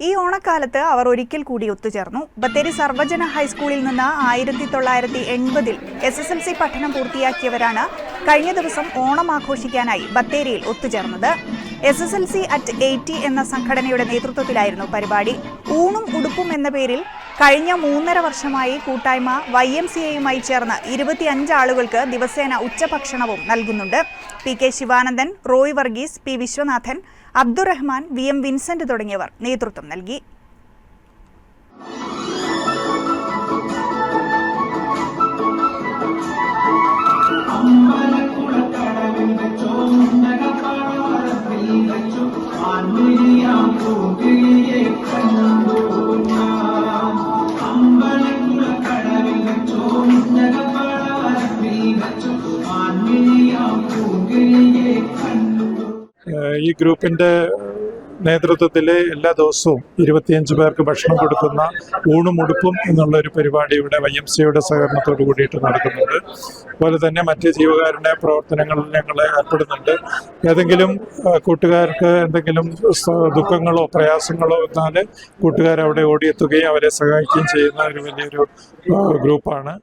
ഈ ഓണക്കാലത്ത് അവർ ഒരിക്കൽ കൂടി ഒത്തുചേർന്നു. ബത്തേരി സർവജന ഹൈസ്കൂളിൽ നിന്ന് 1980-ൽ SSLC പഠനം പൂർത്തിയാക്കിയവരാണ് കഴിഞ്ഞ ദിവസം ഓണം ആഘോഷിക്കാനായി ബത്തേരിയിൽ ഒത്തുചേർന്നത്. SSLC at 80 എന്ന സംഘടനയുടെ നേതൃത്വത്തിലായിരുന്നു പരിപാടി. ഊണും ഉടുപ്പും എന്ന പേരിൽ കഴിഞ്ഞ 3.5 വർഷമായി കൂട്ടായ്മ YMCAയുമായി ചേർന്ന് 25 ആളുകൾക്ക് ദിവസേന ഉച്ചഭക്ഷണവും നൽകുന്നുണ്ട്. PK Sivanandan, Roy Varghese, P Viswanathan, Abdurahman, VM Vincent തുടങ്ങിയവർ നേതൃത്വം നൽകി. ഈ ഗ്രൂപ്പിന്റെ നേതൃത്വത്തിൽ എല്ലാ ദിവസവും 25 പേർക്ക് ഭക്ഷണം കൊടുക്കുന്ന ഊണും ഉടുപ്പും എന്നുള്ള ഒരു പരിപാടി ഇവിടെ YMCAയുടെ സഹകരണത്തോട് കൂടിയിട്ട് നടക്കുന്നുണ്ട്. അതുപോലെ തന്നെ മറ്റ് ജീവകാരുണ്യ പ്രവർത്തനങ്ങളിൽ ഞങ്ങൾ ഏർപ്പെടുന്നുണ്ട്. ഏതെങ്കിലും കൂട്ടുകാർക്ക് എന്തെങ്കിലും ദുഃഖങ്ങളോ പ്രയാസങ്ങളോ വന്നാൽ കൂട്ടുകാർ അവിടെ ഓടിയെത്തുകയും അവരെ സഹായിക്കുകയും ചെയ്യുന്ന ഒരു വലിയൊരു ഗ്രൂപ്പാണ്.